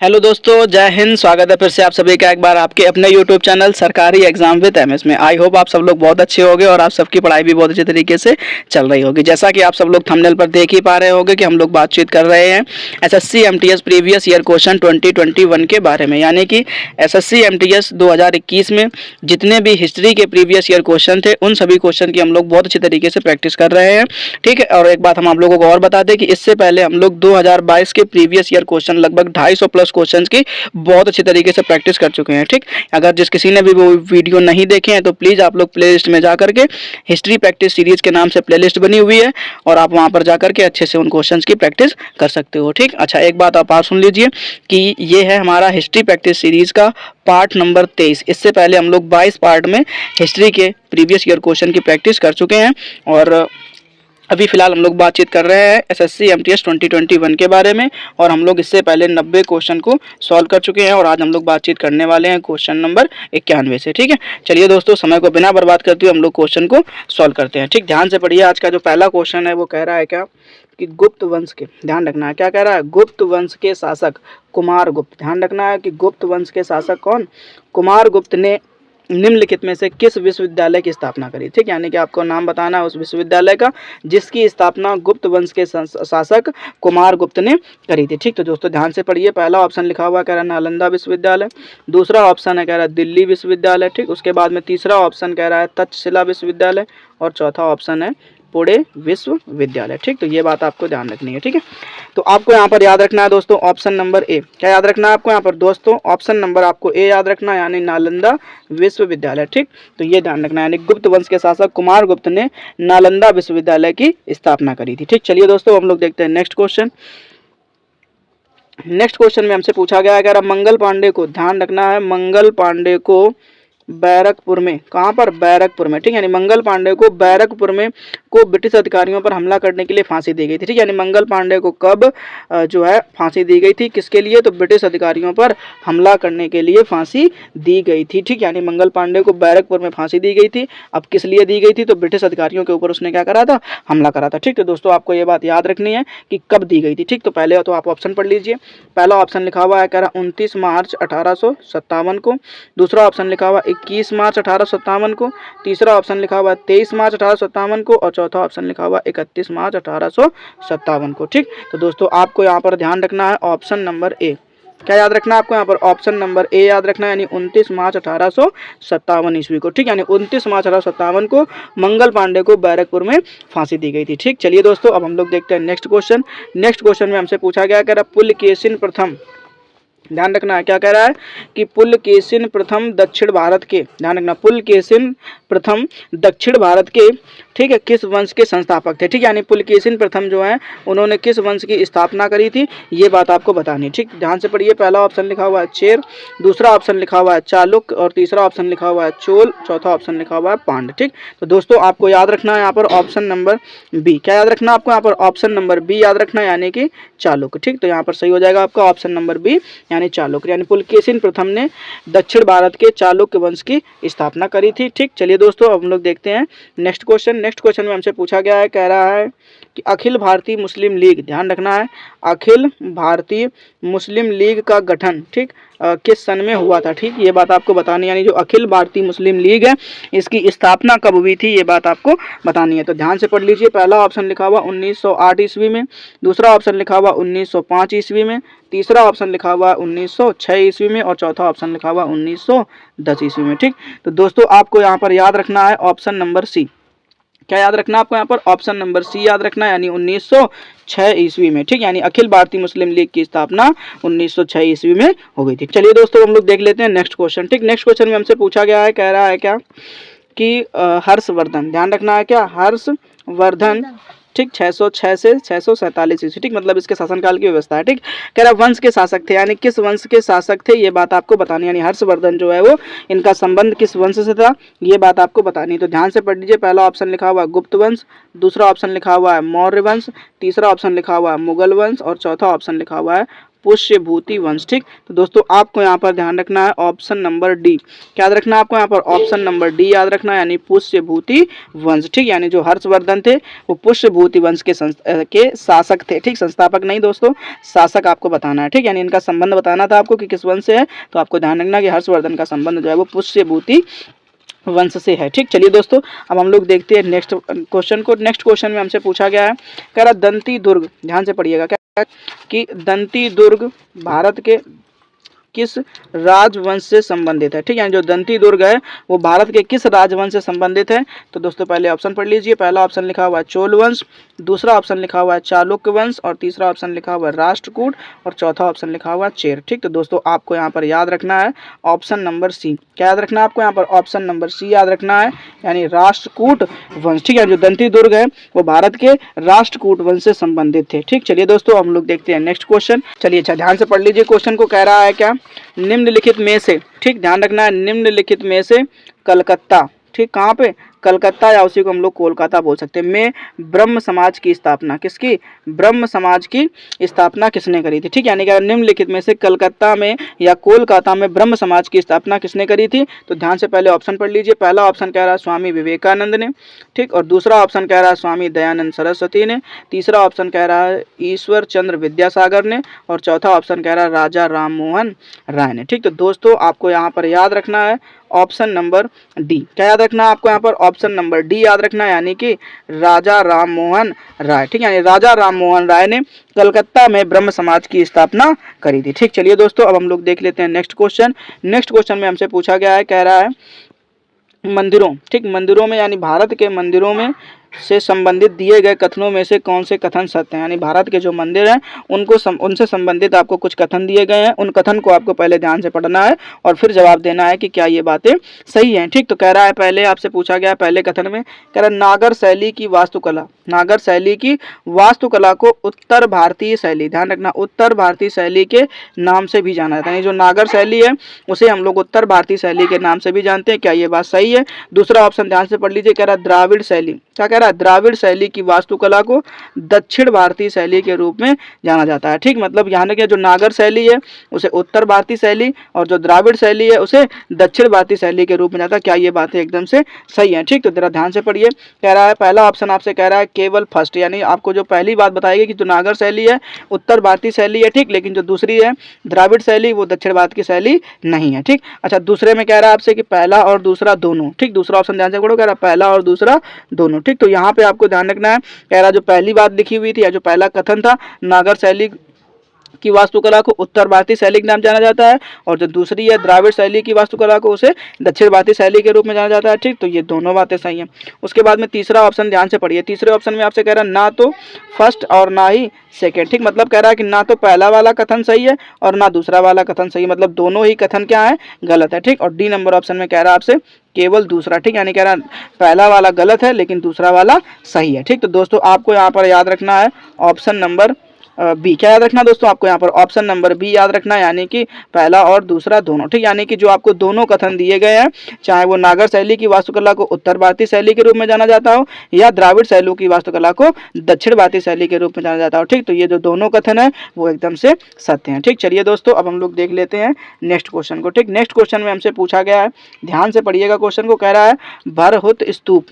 Hello दोस्तों, जय हिंद। स्वागत है फिर से आप सभी का एक बार आपके अपने यूट्यूब चैनल सरकारी एग्जाम विद एमएस में। आई होप आप सब लोग बहुत अच्छे होंगे और आप सबकी पढ़ाई भी बहुत अच्छे तरीके से चल रही होगी। जैसा कि आप सब लोग थंबनेल पर देख ही पा रहे होंगे कि हम लोग बातचीत कर रहे हैं SSC MTS previous year question 2021 के बारे में, यानी कि एसएससी एमटीएस 2021 में जितने भी हिस्ट्री के प्रीवियस ईयर क्वेश्चन थे उन सभी क्वेश्चन की हम लोग बहुत अच्छे तरीके से प्रैक्टिस कर रहे हैं। ठीक है, और एक बात हम आप लोगों को और बता दें कि इससे पहले हम लोग 2022 के प्रीवियस ईयर क्वेश्चन लगभग 250 प्लस क्वेश्चंस की बहुत अच्छी तरीके से प्रैक्टिस कर चुके हैं। ठीक, अगर जिस किसी ने भी वो वीडियो नहीं देखे हैं तो प्लीज़ आप लोग प्लेलिस्ट में जा करके हिस्ट्री प्रैक्टिस सीरीज के नाम से प्लेलिस्ट बनी हुई है और आप वहां पर जा करके अच्छे से उन क्वेश्चंस की प्रैक्टिस कर सकते हो। ठीक, अच्छा एक बात आप सुन लीजिए कि ये है हमारा हिस्ट्री प्रैक्टिस सीरीज का पार्ट नंबर 23। इससे पहले हम लोग 22 पार्ट में हिस्ट्री के प्रीवियस ईयर क्वेश्चन की प्रैक्टिस कर चुके हैं और अभी फिलहाल हम लोग बातचीत कर रहे हैं एसएससी एमटीएस 2021 के बारे में और हम लोग इससे पहले 90 क्वेश्चन को सॉल्व कर चुके हैं और आज हम लोग बातचीत करने वाले हैं क्वेश्चन नंबर 91 से। ठीक है, चलिए दोस्तों, समय को बिना बर्बाद करते हुए हम लोग क्वेश्चन को सॉल्व करते हैं। ठीक, ध्यान से पढ़िए। आज का जो पहला क्वेश्चन है वो कह रहा है क्या कि गुप्त वंश के, ध्यान रखना है क्या कह रहा है, गुप्त वंश के शासक कुमार गुप्त, ध्यान रखना है कि गुप्त वंश के शासक कौन, कुमार गुप्त ने निम्नलिखित में से किस विश्वविद्यालय की स्थापना करी। ठीक, यानी कि आपको नाम बताना है उस विश्वविद्यालय का जिसकी स्थापना गुप्त वंश के शासक कुमार गुप्त ने करी थी। ठीक, तो दोस्तों ध्यान से पढ़िए। पहला ऑप्शन लिखा हुआ कह रहा है नालंदा विश्वविद्यालय, दूसरा ऑप्शन है कह रहा है दिल्ली विश्वविद्यालय। ठीक, उसके बाद में तीसरा ऑप्शन कह रहा है तक्षशिला विश्वविद्यालय और चौथा ऑप्शन है पुणे विश्वविद्यालय। ठीक, तो ये बात आपको ध्यान रखनी है। ठीक है, तो आपको यहाँ पर याद रखना है दोस्तों ऑप्शन नंबर ए। क्या याद रखना है आपको यहाँ पर दोस्तों, ऑप्शन नंबर आपको ए याद रखना है, यानी नालंदा विश्वविद्यालय। ठीक, तो ये ध्यान रखना है, यानी गुप्त वंश के शासक कुमार गुप्त ने नालंदा विश्वविद्यालय की स्थापना करी थी। ठीक, चलिए दोस्तों हम लोग देखते हैं नेक्स्ट क्वेश्चन। नेक्स्ट क्वेश्चन में हमसे पूछा गया है कह रहा मंगल पांडे को, ध्यान रखना है, मंगल पांडे को बैरकपुर में, कहाँ पर, बैरकपुर में। ठीक, यानी मंगल पांडे को बैरकपुर में को ब्रिटिश अधिकारियों पर हमला करने के लिए फांसी दी गई थी। ठीक, यानी मंगल पांडे को कब जो है फांसी दी गई थी, किसके लिए, तो ब्रिटिश अधिकारियों पर हमला करने के लिए फांसी दी गई थी। ठीक, यानी मंगल पांडे को बैरकपुर में फांसी दी गई थी। अब किस लिए दी गई थी, तो ब्रिटिश अधिकारियों के ऊपर उसने क्या करा था, हमला करा था। ठीक, तो दोस्तों आपको ये बात याद रखनी है कि कब दी गई थी। ठीक, तो पहले तो आप ऑप्शन पढ़ लीजिए। पहला ऑप्शन लिखा हुआ है कह रहा 29 मार्च 1857 को, दूसरा ऑप्शन लिखा हुआ 21 मार्च 1857 को, तीसरा ऑप्शन लिखा हुआ 23 मार्च 1857 को और चौथा ऑप्शन लिखा हुआ 31 मार्च 1857 को। ठीक, तो दोस्तों आपको यहाँ पर ध्यान रखना है ऑप्शन नंबर ए। क्या याद रखना है आपको यहाँ पर, ऑप्शन नंबर ए याद रखना है, यानी 29 मार्च 1857 ईस्वी को। ठीक, यानी 29 मार्च 1857 को मंगल पांडे को बैरकपुर में फांसी दी गई थी। ठीक, चलिए दोस्तों अब हम लोग देखते हैं नेक्स्ट क्वेश्चन। नेक्स्ट क्वेश्चन में हमसे पूछा गया कह रहा पुलकेशिन प्रथम, ध्यान रखना है क्या कह रहा है कि पुलकेशिन प्रथम दक्षिण भारत के, ध्यान रखना, पुलकेशिन प्रथम दक्षिण भारत के, ठीक है, किस वंश के संस्थापक थे। ठीक, यानी पुलकेशिन प्रथम जो है उन्होंने किस वंश की स्थापना करी थी, ये बात आपको बतानी। ठीक, ध्यान से पढ़िए। पहला ऑप्शन लिखा हुआ है चेर, दूसरा ऑप्शन लिखा हुआ है चालुक्य और तीसरा ऑप्शन लिखा हुआ है चोल, चौथा ऑप्शन लिखा हुआ है पांड्य। ठीक, तो दोस्तों आपको याद रखना है यहाँ पर ऑप्शन नंबर बी। क्या याद रखना है आपको यहाँ पर, ऑप्शन नंबर बी याद रखना है, यानी कि चालुक्य। ठीक, तो यहाँ पर सही हो जाएगा आपका ऑप्शन नंबर बी, यानी चालुक्य, यानी पुलकेशिन प्रथम ने दक्षिण भारत के चालुक्य वंश की स्थापना करी थी। ठीक, चलिए दोस्तों अब हम लोग देखते हैं नेक्स्ट क्वेश्चन। नेक्स्ट क्वेश्चन में हमसे पूछा गया है कह रहा है कि अखिल भारतीय मुस्लिम लीग, ध्यान रखना है, अखिल भारतीय मुस्लिम लीग का गठन, ठीक, किस सन में हुआ था। ठीक, ये बात आपको बतानी, यानी जो अखिल भारतीय मुस्लिम लीग है इसकी स्थापना कब हुई थी, ये बात आपको बतानी है। तो ध्यान से पढ़ लीजिए। पहला ऑप्शन लिखा हुआ 1908 ईस्वी में, दूसरा ऑप्शन लिखा हुआ 1905 ईस्वी में, तीसरा ऑप्शन लिखा हुआ 1906 ईस्वी में और चौथा ऑप्शन लिखा हुआ 1910 ईस्वी में। ठीक, तो दोस्तों आपको यहाँ पर याद रखना है ऑप्शन नंबर सी। क्या याद रखना आपको यहाँ पर, ऑप्शन नंबर सी याद रखना है, यानी 1906 ईस्वी में। ठीक, यानी अखिल भारतीय मुस्लिम लीग की स्थापना 1906 ईस्वी में हो गई थी। चलिए दोस्तों हम लोग देख लेते हैं नेक्स्ट क्वेश्चन। ठीक, नेक्स्ट क्वेश्चन में हमसे पूछा गया है कह रहा है क्या कि हर्षवर्धन, ध्यान रखना है क्या, हर्षवर्धन, ठीक, 606 से 647 ईस्वी। ठीक, मतलब इसके शासनकाल की व्यवस्था है। ठीक, कह रहा वंश के शासक थे, यानी किस वंश के शासक थे ये बात आपको बतानी, यानी हर्षवर्धन जो है वो इनका संबंध किस वंश से था ये बात आपको बतानी। तो ध्यान से पढ़ लीजिए। पहला ऑप्शन लिखा हुआ है गुप्त वंश, दूसरा ऑप्शन लिखा हुआ है मौर्य वंश, तीसरा ऑप्शन लिखा हुआ है मुगल वंश और चौथा ऑप्शन लिखा हुआ है पुष्यभूति वंश। ठीक, तो दोस्तों आपको यहाँ पर ध्यान रखना है ऑप्शन नंबर डी। क्या याद रखना है आपको यहाँ पर? ऑप्शन नंबर डी याद रखना है, यानी पुष्यभूति वंश। ठीक, यानी जो हर्षवर्धन थे वो पुष्यभूति वंश के शासक थे। ठीक, संस्थापक नहीं दोस्तों, शासक आपको बताना है। ठीक, यानी इनका संबंध बताना था आपको कि किस वंश से है, तो आपको ध्यान रखना कि हर्षवर्धन का संबंध जो है वो पुष्यभूति वंश से है। ठीक, चलिए दोस्तों अब हम लोग देखते हैं नेक्स्ट क्वेश्चन को। नेक्स्ट क्वेश्चन में हमसे पूछा गया है, कह रहा दंती दुर्ग, ध्यान से पढ़िएगा, क्या कि दंती दुर्ग भारत के किस राजवंश से संबंधित है। ठीक है, जो दंती दुर्ग है वो भारत के किस राजवंश से संबंधित है? तो दोस्तों पहले ऑप्शन पढ़ लीजिए। पहला ऑप्शन लिखा हुआ है चोल वंश, दूसरा ऑप्शन लिखा हुआ है चालुक्य वंश, और तीसरा ऑप्शन लिखा हुआ है राष्ट्रकूट, और चौथा ऑप्शन लिखा हुआ है चेर। ठीक, तो दोस्तों आपको यहाँ पर याद रखना है ऑप्शन नंबर सी। क्या याद रखना है आपको यहाँ पर? ऑप्शन नंबर सी याद रखना है, यानी राष्ट्रकूट वंश। ठीक है, जो दंती दुर्ग है वो भारत के राष्ट्रकूट वंश से संबंधित थे। ठीक, चलिए दोस्तों हम लोग देखते हैं नेक्स्ट क्वेश्चन। चलिए अच्छा ध्यान से पढ़ लीजिए क्वेश्चन को। कह रहा है क्या, निम्नलिखित में से, ठीक ध्यान रखना है, निम्नलिखित में से कलकत्ता, ठीक कहाँ पे? कलकत्ता, या उसी को हम लोग कोलकाता बोल सकते हैं, में ब्रह्म समाज की स्थापना किसकी? ब्रह्म समाज की स्थापना किसने करी थी? ठीक, यानी कि निम्नलिखित में से कलकत्ता में या कोलकाता में ब्रह्म समाज की स्थापना किसने करी थी? तो ध्यान से पहले ऑप्शन पढ़ लीजिए। पहला ऑप्शन कह रहा है स्वामी विवेकानंद ने, ठीक, और दूसरा ऑप्शन कह रहा है स्वामी दयानंद सरस्वती ने, तीसरा ऑप्शन कह रहा है ईश्वर चंद्र विद्यासागर ने, और चौथा ऑप्शन कह रहा है राजा राम मोहन राय ने। ठीक, तो दोस्तों आपको यहाँ पर याद रखना है ऑप्शन नंबर डी। क्या याद रखना है आपको यहाँ पर? ऑप्शन नंबर डी याद रखना है, यानी कि राजा राम मोहन राय। ठीक, यानी राजा राम मोहन राय ने कलकत्ता में ब्रह्म समाज की स्थापना करी थी। ठीक, चलिए दोस्तों अब हम लोग देख लेते हैं नेक्स्ट क्वेश्चन। नेक्स्ट क्वेश्चन में हमसे पूछा गया है, कह रहा है मंदिरों, ठीक, मंदिरों में यानी भारत के मंदिरों में से संबंधित दिए गए कथनों में से कौन से कथन सत्य हैं? यानी भारत के जो मंदिर हैं उनसे संबंधित आपको कुछ कथन दिए गए हैं, उन कथन को आपको पहले ध्यान से पढ़ना है और फिर जवाब देना है कि क्या ये बातें सही हैं। ठीक, तो कह रहा है पहले आपसे पूछा गया पहले कथन में, कह रहा है नागर शैली की वास्तुकला, नागर शैली की वास्तुकला को उत्तर भारतीय शैली, ध्यान रखना, उत्तर भारतीय शैली के नाम से भी जाना जाता है। जो नागर शैली है उसे हम लोग उत्तर भारतीय शैली के नाम से भी जानते हैं। क्या ये बात सही है? दूसरा ऑप्शन ध्यान से पढ़ लीजिए, कह रहा है द्राविड़ शैली, क्या कह रहा है? द्राविड़ शैली की वास्तुकला को दक्षिण भारतीय शैली के रूप में जाना जाता है। ठीक, मतलब यहाँ के जो नागर शैली है उसे उत्तर भारतीय शैली और जो द्राविड़ शैली है उसे दक्षिण भारतीय शैली के रूप में जाता है। क्या ये बातें एकदम से सही है? ठीक, तो जरा ध्यान से पढ़िए। कह रहा है पहला ऑप्शन आपसे कह रहा है केवल फर्स्ट, यानी आपको जो पहली बात बताएगी कि जो नागर शैली है उत्तर भारतीय शैली है, ठीक, लेकिन जो दूसरी है द्राविड़ शैली वो दक्षिण भारत की शैली नहीं है। ठीक, अच्छा दूसरे में कह रहा है आपसे कि पहला और दूसरा दोनों, ठीक, दूसरा ऑप्शन ध्यान से पढ़ो, कह रहा है पहला और दूसरा दोनों। ठीक, तो यहाँ पे आपको ध्यान रखना है, कह रहा जो पहली बात लिखी हुई थी या जो पहला कथन था नागर शैली की वास्तुकला को उत्तर भारतीय शैली के नाम जाना जाता है, और जो दूसरी है द्राविड़ शैली की वास्तुकला को उसे दक्षिण भारतीय शैली के रूप में जाना जाता है। ठीक, तो ये दोनों बातें सही हैं। उसके बाद में तीसरा ऑप्शन ध्यान से पढ़िए। तीसरे ऑप्शन में आपसे कह रहा है ना तो फर्स्ट और ना ही सेकेंड। ठीक, मतलब कह रहा है कि ना तो पहला वाला कथन सही है और ना दूसरा वाला कथन सही है, मतलब दोनों ही कथन क्या है? गलत है। ठीक, और डी नंबर ऑप्शन में कह रहा है आपसे केवल दूसरा, ठीक, यानी कह रहा है पहला वाला गलत है लेकिन दूसरा वाला सही है। ठीक, तो दोस्तों आपको यहाँ पर याद रखना है ऑप्शन नंबर बी। क्या याद रखना दोस्तों? आपको यहाँ पर ऑप्शन नंबर बी याद रखना है, यानी कि पहला और दूसरा दोनों। ठीक, यानी कि जो आपको दोनों कथन दिए गए हैं, चाहे वो नागर शैली की वास्तुकला को उत्तर भारतीय शैली के रूप में जाना जाता हो या द्राविड़ शैली की वास्तुकला को दक्षिण भारतीय शैली के रूप में जाना जाता हो। ठीक, तो ये जो दोनों कथन है वो एकदम से सत्य हैं। ठीक, चलिए दोस्तों अब हम लोग देख लेते हैं नेक्स्ट क्वेश्चन को। ठीक, नेक्स्ट क्वेश्चन में हमसे पूछा गया है, ध्यान से पढ़िएगा क्वेश्चन को। कह रहा है भरहुत स्तूप,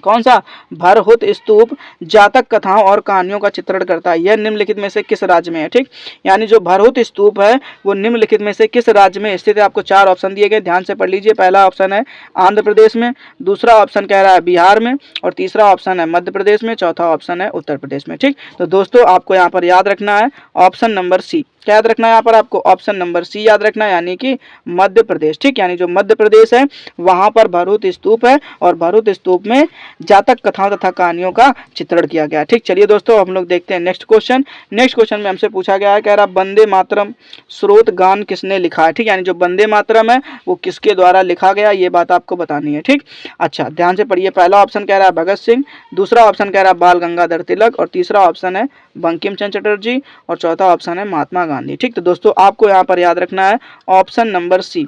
कौन सा? भरहुत स्तूप जातक कथाओं और कहानियों का चित्रण करता है, यह निम्नलिखित में से किस राज्य में है? ठीक, यानी जो भरहुत स्तूप है वो निम्नलिखित में से किस राज्य में स्थित है? आपको चार ऑप्शन दिए गए, ध्यान से पढ़ लीजिए। पहला ऑप्शन है आंध्र प्रदेश में, दूसरा ऑप्शन कह रहा है बिहार में, और तीसरा ऑप्शन है मध्य प्रदेश में, चौथा ऑप्शन है उत्तर प्रदेश में। ठीक, तो दोस्तों आपको यहाँ पर याद रखना है ऑप्शन नंबर सी। क्या याद रखना है यहाँ पर? आपको ऑप्शन नंबर सी याद रखना है, यानी कि मध्य प्रदेश। ठीक, यानी जो मध्य प्रदेश है वहां पर भरहुत स्तूप है और भरहुत स्तूप में जातक कथाओं तथा कहानियों का चित्रण किया गया। ठीक, चलिए दोस्तों हम लोग देखते हैं नेक्स्ट क्वेश्चन। नेक्स्ट क्वेश्चन में हमसे पूछा गया है, कह रहा वंदे मातरम स्रोत गान किसने लिखा है? ठीक, यानी जो वंदे मातरम है वो किसके द्वारा लिखा गया, ये बात आपको बतानी है। ठीक, अच्छा ध्यान से पढ़िए। पहला ऑप्शन कह रहा है भगत सिंह, दूसरा ऑप्शन कह रहा है बाल गंगाधर तिलक, और तीसरा ऑप्शन है बंकिम चंद्र चटर्जी, और चौथा ऑप्शन है महात्मा गांधी। ठीक, तो दोस्तों आपको यहाँ पर याद रखना है ऑप्शन नंबर सी।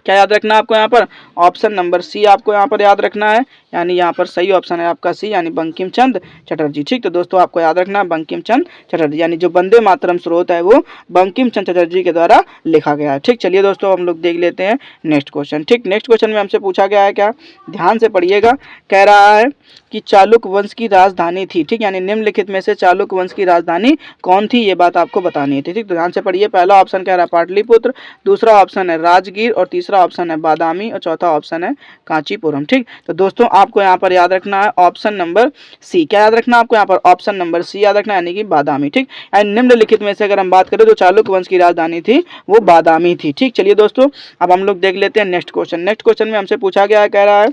क्या याद रखना है आपको यहाँ पर? ऑप्शन नंबर सी आपको यहाँ पर याद रखना है, यानी यहाँ पर सही ऑप्शन है आपका सी, यानी बंकिम चंद्र चटर्जी। ठीक, तो दोस्तों आपको याद रखना है बंकिम चंद्र चटर्जी, यानी जो वंदे मातरम स्रोत है वो बंकिम चंद्र चटर्जी के द्वारा लिखा गया है। ठीक, चलिए दोस्तों हम लोग देख लेते हैं नेक्स्ट क्वेश्चन। ठीक, नेक्स्ट क्वेश्चन में हमसे पूछा गया है क्या, ध्यान से पढ़िएगा। कह रहा है कि चालुक्य वंश की राजधानी थी। ठीक, यानी निम्नलिखित में से चालुक्य वंश की राजधानी कौन थी, ये बात आपको बतानी थी। ठीक, तो ध्यान से पढ़िए। पहला ऑप्शन कह रहा है पाटलिपुत्र, दूसरा ऑप्शन है राजगीर और तीसरा ऑप्शन है बादामी और चौथा ऑप्शन है कांचीपुरम। ठीक, तो दोस्तों आपको यहाँ पर याद रखना है ऑप्शन नंबर सी। क्या याद रखना है आपको यहाँ पर? ऑप्शन नंबर सी याद रखना है, यानी कि बादामी। ठीक, यानी निम्नलिखित में से अगर हम बात करें तो चालुक्य वंश की राजधानी थी वो बादामी थी। ठीक, चलिए दोस्तों अब हम लोग देख लेते हैं नेक्स्ट क्वेश्चन। नेक्स्ट क्वेश्चन में हमसे पूछा गया है, कह रहा है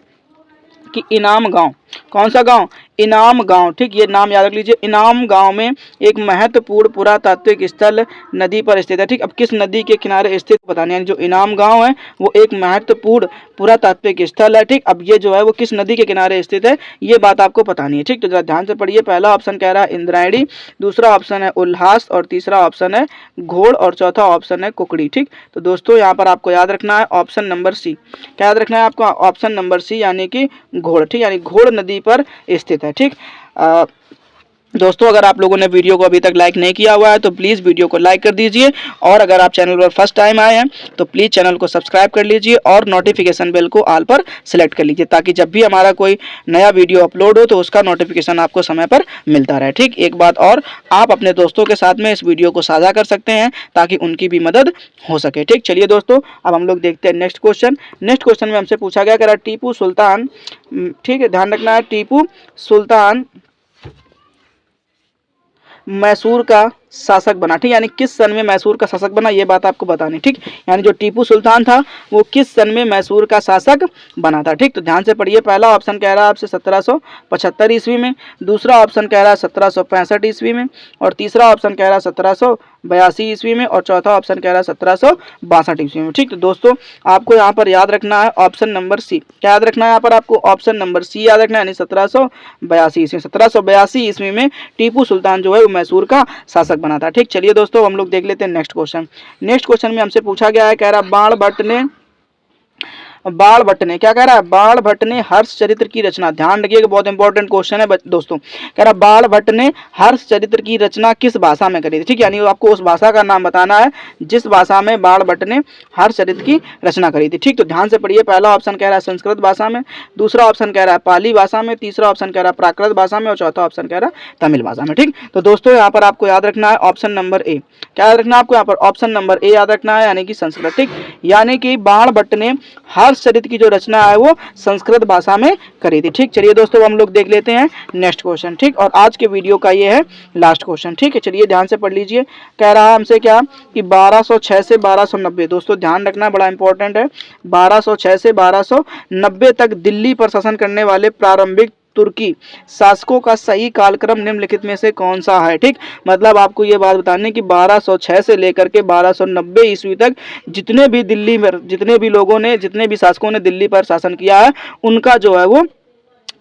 कि इनाम गांव, कौन सा गांव? इनाम गांव। ठीक, ये नाम याद रख लीजिए। इनाम गांव में एक महत्वपूर्ण पुरातात्विक स्थल नदी पर स्थित है। ठीक, अब किस नदी के किनारे स्थित बताने, यानी जो इनाम गांव है वो एक महत्वपूर्ण पुरातात्विक स्थल है। ठीक, अब ये जो है वो किस नदी के किनारे स्थित है ये बात आपको बतानी है। ठीक, तो जरा ध्यान से पढ़िए। पहला ऑप्शन कह रहा है इंद्रायणी, दूसरा ऑप्शन है उल्हास और तीसरा ऑप्शन है घोड़ और चौथा ऑप्शन है कुकड़ी। ठीक, तो दोस्तों यहाँ पर आपको याद रखना है ऑप्शन नंबर सी। क्या याद रखना है आपको? ऑप्शन नंबर सी, यानी कि घोड़। ठीक, यानी घोड़ नदी पर स्थित है। ठीक, दोस्तों अगर आप लोगों ने वीडियो को अभी तक लाइक नहीं किया हुआ है तो प्लीज़ वीडियो को लाइक कर दीजिए, और अगर आप चैनल पर फर्स्ट टाइम आए हैं तो प्लीज़ चैनल को सब्सक्राइब कर लीजिए और नोटिफिकेशन बेल को ऑल पर सेलेक्ट कर लीजिए, ताकि जब भी हमारा कोई नया वीडियो अपलोड हो तो उसका नोटिफिकेशन आपको समय पर मिलता रहे। ठीक, एक बात और, आप अपने दोस्तों के साथ में इस वीडियो को साझा कर सकते हैं ताकि उनकी भी मदद हो सके। ठीक, चलिए दोस्तों अब हम लोग देखते हैं नेक्स्ट क्वेश्चन। नेक्स्ट क्वेश्चन में हमसे पूछा गया कि टीपू सुल्तान, ठीक है ध्यान रखना है, टीपू सुल्तान मैसूर का शासक बना। ठीक, यानी किस सन में मैसूर का शासक बना ये बात आपको बतानी। ठीक, यानी जो टीपू सुल्तान था वो किस सन में मैसूर का शासक बना था। ठीक, तो ध्यान से पढ़िए। पहला ऑप्शन कह रहा है आपसे 1775 ईस्वी में, दूसरा ऑप्शन कह रहा है 1765 ईस्वी में और तीसरा ऑप्शन कह रहा है 1782 ईस्वी में और चौथा ऑप्शन कह रहा है 1762 ईस्वी में। ठीक, तो दोस्तों आपको यहाँ पर याद रखना है ऑप्शन नंबर सी। क्या याद रखना है यहाँ पर आपको? ऑप्शन नंबर सी याद रखना है, यानी 1782 ईस्वी। 1782 ईस्वी में टीपू सुल्तान जो है वो मैसूर का शासक बना था। ठीक, चलिए दोस्तों हम लोग देख लेते हैं नेक्स्ट क्वेश्चन। नेक्स्ट क्वेश्चन में हमसे पूछा गया है, कह रहा बाण भट्ट ने क्या कह रहा है? बाण भट्ट ने हर्ष चरित्र की रचना, ध्यान रखिएगा बहुत इंपॉर्टेंट क्वेश्चन है दोस्तों। कह रहा बाण भट्ट ने हर्ष चरित्र की रचना किस भाषा में करी थी। ठीक, यानी आपको उस भाषा का नाम बताना है जिस भाषा में बाण भट्ट ने हर्ष चरित्र की रचना करी थी। ठीक, तो ध्यान से पढ़िए। पहला ऑप्शन कह रहा है संस्कृत भाषा में, दूसरा ऑप्शन कह रहा है पाली भाषा में, तीसरा ऑप्शन कह रहा है प्राकृत भाषा में और चौथा ऑप्शन कह रहा है तमिल भाषा में। ठीक, तो दोस्तों यहाँ पर आपको याद रखना है ऑप्शन नंबर ए। क्या याद रखना है आपको यहाँ पर? ऑप्शन नंबर ए याद रखना है, यानी कि संस्कृत। ठीक, यानी कि बाण भट्ट ने हर्ष चरित्र की जो रचना है वो संस्कृत भाषा में करी थी। ठीक, चलिए दोस्तों हम लोग देख लेते हैं नेक्स्ट क्वेश्चन। ठीक, और आज के वीडियो का ये है लास्ट क्वेश्चन। ठीक है, चलिए ध्यान से पढ़ लीजिए। कह रहा है हमसे क्या कि 1206 से 1290, दोस्तों ध्यान रखना बड़ा इंपॉर्टेंट है, 1206 से 1290 तक दिल्ली पर शासन करने वाले प्रारंभिक तुर्की शासकों का सही कालक्रम निम्नलिखित में से कौन सा है। ठीक, मतलब आपको ये बात बतानी कि 1206 से लेकर के 1290 ईस्वी तक जितने भी दिल्ली में जितने भी शासकों ने दिल्ली पर शासन किया है उनका जो है वो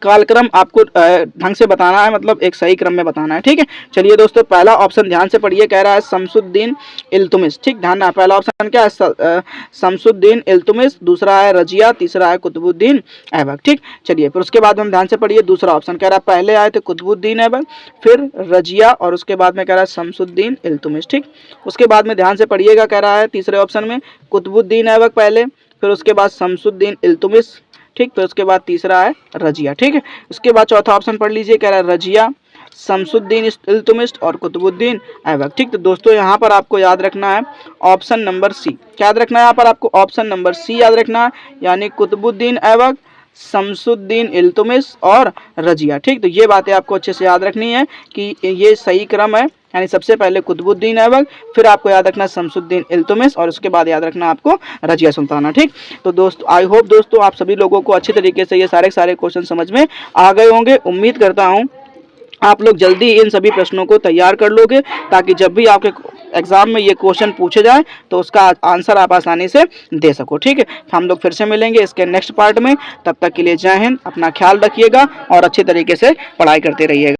कालक्रम आपको ढंग से बताना है, मतलब एक सही क्रम में बताना है। ठीक है, चलिए दोस्तों पहला ऑप्शन ध्यान से पढ़िए। कह रहा है शमसुद्दीन इल्तुमिश। ठीक, ध्यान, पहला ऑप्शन क्या है? शमसुद्दीन इल्तुमिश, दूसरा है रजिया, तीसरा है कुतुबुद्दीन ऐबक। ठीक, चलिए फिर उसके बाद हम ध्यान से पढ़िए। दूसरा ऑप्शन कह रहा है पहले आए थे कुतुबुद्दीन ऐबक, फिर रजिया और उसके बाद में कह रहा है शमसुद्दीन इल्तुमिश। ठीक, उसके बाद में ध्यान से पढ़िएगा। कह रहा है तीसरे ऑप्शन में कुतुबुद्दीन ऐबक पहले, फिर उसके बाद शमसुद्दीन इल्तुमिश। ठीक, फिर उसके बाद तीसरा है रजिया। ठीक है, उसके बाद चौथा ऑप्शन पढ़ लीजिए। कह रहा है रजिया, शमसुद्दीन इल्तुमिश और कुतुबुद्दीन ऐबक। ठीक, तो दोस्तों यहाँ पर आपको याद रखना है ऑप्शन नंबर सी। क्या याद रखना है यहाँ पर आपको? ऑप्शन नंबर सी याद रखना है, यानी कुतुबुद्दीन ऐबक, शमसुद्दीन इल्तुमिश और रजिया। ठीक, तो ये बातें आपको अच्छे से याद रखनी है कि ये सही क्रम है, यानी सबसे पहले कुतुबुद्दीन ऐबक, फिर आपको याद रखना शमसुद्दीन इल्तुमिश और उसके बाद याद रखना आपको रजिया सुल्ताना। ठीक, तो दोस्तों आई होप दोस्तों आप सभी लोगों को अच्छी तरीके से ये सारे क्वेश्चन समझ में आ गए होंगे। उम्मीद करता हूँ आप लोग जल्दी इन सभी प्रश्नों को तैयार कर लोगे, ताकि जब भी आपके एग्जाम में ये क्वेश्चन पूछे जाए तो उसका आंसर आप आसानी से दे सको। ठीक है, हम लोग फिर से मिलेंगे इसके नेक्स्ट पार्ट में। तब तक के लिए जय हिंद, अपना ख्याल रखिएगा और अच्छे तरीके से पढ़ाई करते रहिएगा।